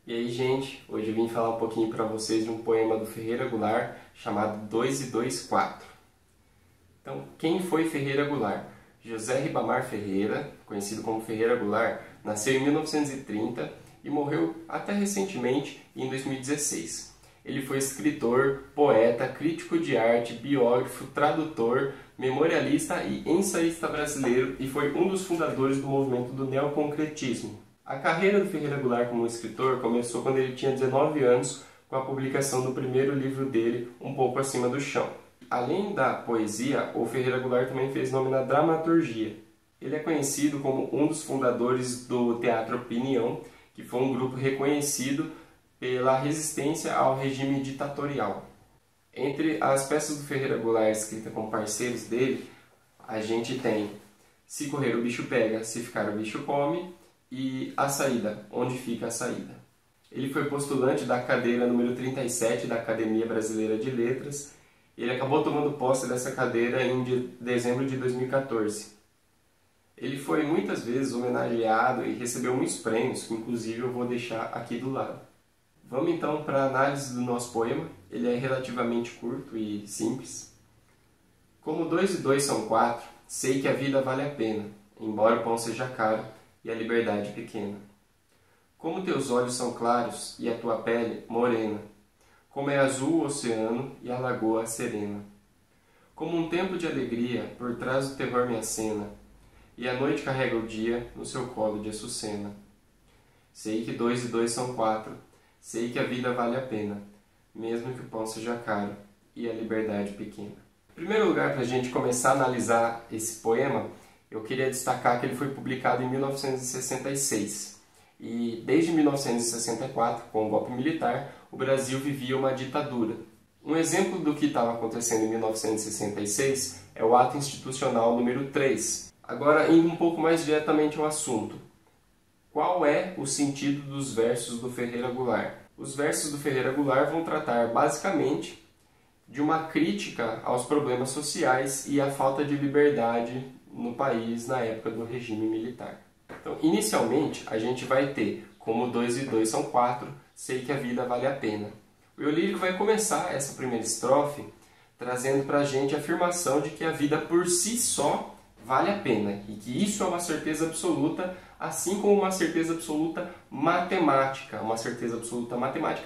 E aí, gente, hoje eu vim falar um pouquinho para vocês de um poema do Ferreira Goulart chamado 2 e 2, 4. Então, quem foi Ferreira Goulart? José Ribamar Ferreira, conhecido como Ferreira Goulart, nasceu em 1930 e morreu até recentemente, em 2016. Ele foi escritor, poeta, crítico de arte, biógrafo, tradutor, memorialista e ensaísta brasileiro e foi um dos fundadores do movimento do neoconcretismo. A carreira do Ferreira Goulart como escritor começou quando ele tinha 19 anos, com a publicação do primeiro livro dele, Um Pouco Acima do Chão. Além da poesia, o Ferreira Goulart também fez nome na dramaturgia. Ele é conhecido como um dos fundadores do Teatro Opinião, que foi um grupo reconhecido pela resistência ao regime ditatorial. Entre as peças do Ferreira Goulart escritas com parceiros dele, a gente tem Se Correr o Bicho Pega, Se Ficar o Bicho Come e A Saída, Onde Fica a Saída. Ele foi postulante da cadeira número 37 da Academia Brasileira de Letras. Ele acabou tomando posse dessa cadeira em dezembro de 2014. Ele foi muitas vezes homenageado e recebeu muitos prêmios, que inclusive eu vou deixar aqui do lado. Vamos então para a análise do nosso poema. Ele é relativamente curto e simples. Como 2 e 2 são 4, sei que a vida vale a pena, embora o pão seja caro e a liberdade pequena. Como teus olhos são claros e a tua pele morena, como é azul o oceano e a lagoa serena. Como um tempo de alegria, por trás do terror me acena, e a noite carrega o dia no seu colo de açucena. Sei que 2 e 2 são 4, sei que a vida vale a pena, mesmo que o pão seja caro e a liberdade pequena. Em primeiro lugar, para a gente começar a analisar esse poema, eu queria destacar que ele foi publicado em 1966. E desde 1964, com o golpe militar, o Brasil vivia uma ditadura. Um exemplo do que estava acontecendo em 1966 é o Ato Institucional número 3. Agora, indo um pouco mais diretamente ao assunto. Qual é o sentido dos versos do Ferreira Goulart? Os versos do Ferreira Goulart vão tratar, basicamente, de uma crítica aos problemas sociais e à falta de liberdade no país na época do regime militar. Então, inicialmente, a gente vai ter, como 2 e 2 são 4, sei que a vida vale a pena. O eu lírico vai começar essa primeira estrofe trazendo para a gente a afirmação de que a vida por si só vale a pena e que isso é uma certeza absoluta, assim como uma certeza absoluta matemática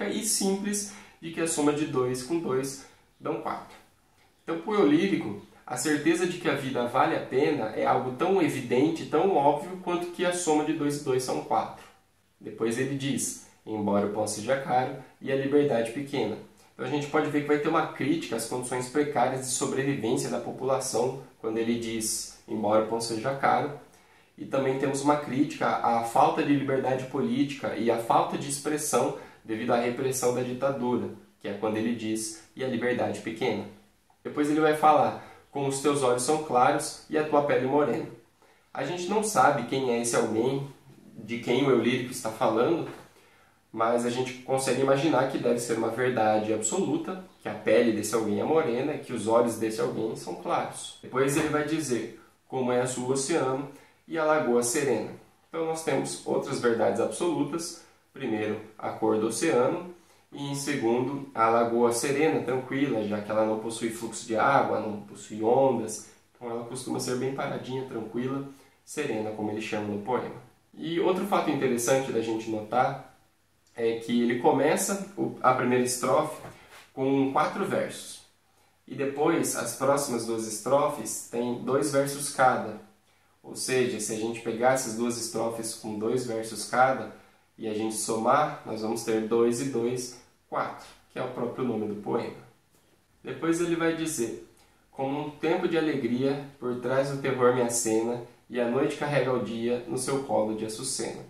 e simples de que a soma de 2 com 2 dão 4. Então, para o eu lírico, a certeza de que a vida vale a pena é algo tão evidente, tão óbvio, quanto que a soma de 2 e 2 são 4. Depois ele diz, embora o pão seja caro e a liberdade pequena. Então a gente pode ver que vai ter uma crítica às condições precárias de sobrevivência da população, quando ele diz, embora o pão seja caro. E também temos uma crítica à falta de liberdade política e à falta de expressão devido à repressão da ditadura, que é quando ele diz, e a liberdade pequena. Depois ele vai falar, como os teus olhos são claros e a tua pele morena. A gente não sabe quem é esse alguém, de quem o eu lírico está falando, mas a gente consegue imaginar que deve ser uma verdade absoluta, que a pele desse alguém é morena e que os olhos desse alguém são claros. Depois ele vai dizer, como é azul o oceano e a lagoa serena. Então nós temos outras verdades absolutas. Primeiro, a cor do oceano. E em segundo, a lagoa serena, tranquila, já que ela não possui fluxo de água, não possui ondas. Então ela costuma ser bem paradinha, tranquila, serena, como ele chama no poema. E outro fato interessante da gente notar é que ele começa a primeira estrofe com 4 versos. E depois, as próximas 2 estrofes têm 2 versos cada. Ou seja, se a gente pegar essas 2 estrofes com 2 versos cada e a gente somar, nós vamos ter 2 e 2, 4, que é o próprio nome do poema. Depois ele vai dizer, como um tempo de alegria, por trás do terror me acena, e a noite carrega o dia no seu colo de açucena.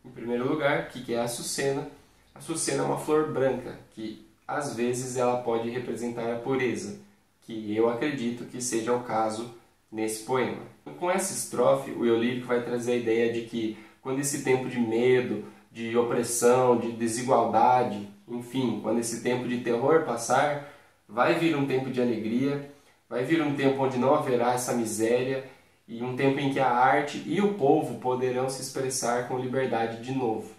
Em primeiro lugar, o que é a açucena? A açucena é uma flor branca, que às vezes ela pode representar a pureza, que eu acredito que seja o caso nesse poema. Com essa estrofe, o eu lírico vai trazer a ideia de que quando esse tempo de medo, de opressão, de desigualdade, enfim, quando esse tempo de terror passar, vai vir um tempo de alegria, vai vir um tempo onde não haverá essa miséria e um tempo em que a arte e o povo poderão se expressar com liberdade de novo.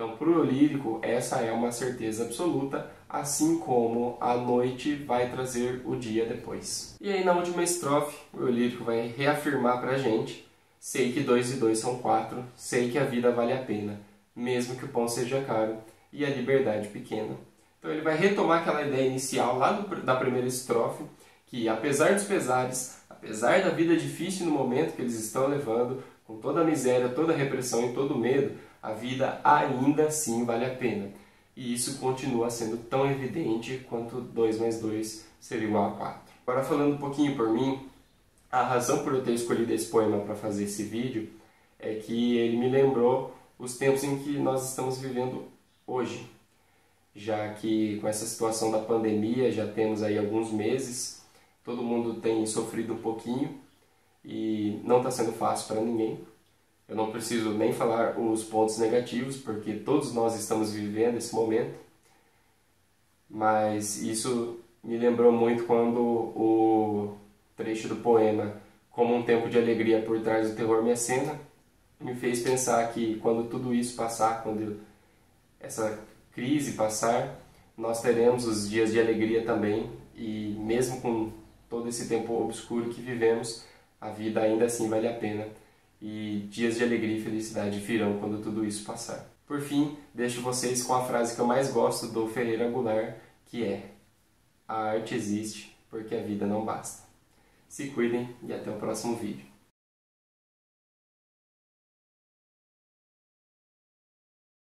Então, para o eu lírico, essa é uma certeza absoluta, assim como a noite vai trazer o dia depois. E aí, na última estrofe, o eu lírico vai reafirmar para a gente: sei que 2 e 2 são 4, sei que a vida vale a pena, mesmo que o pão seja caro e a liberdade pequena. Então ele vai retomar aquela ideia inicial lá da primeira estrofe, que apesar dos pesares, apesar da vida difícil no momento que eles estão levando, com toda a miséria, toda a repressão e todo o medo, a vida ainda assim vale a pena. E isso continua sendo tão evidente quanto 2 mais 2 ser igual a 4. Agora, falando um pouquinho por mim, a razão por eu ter escolhido esse poema para fazer esse vídeo é que ele me lembrou os tempos em que nós estamos vivendo hoje. Já que com essa situação da pandemia já temos aí alguns meses, todo mundo tem sofrido um pouquinho e não está sendo fácil para ninguém. Eu não preciso nem falar os pontos negativos, porque todos nós estamos vivendo esse momento, mas isso me lembrou muito quando o trecho do poema "Como um tempo de alegria por trás do terror me acena" me fez pensar que quando tudo isso passar, quando essa crise passar, nós teremos os dias de alegria também, e mesmo com todo esse tempo obscuro que vivemos, a vida ainda assim vale a pena, e dias de alegria e felicidade virão quando tudo isso passar. Por fim, deixo vocês com a frase que eu mais gosto do Ferreira Goulart, que é: a arte existe porque a vida não basta. Se cuidem e até o próximo vídeo.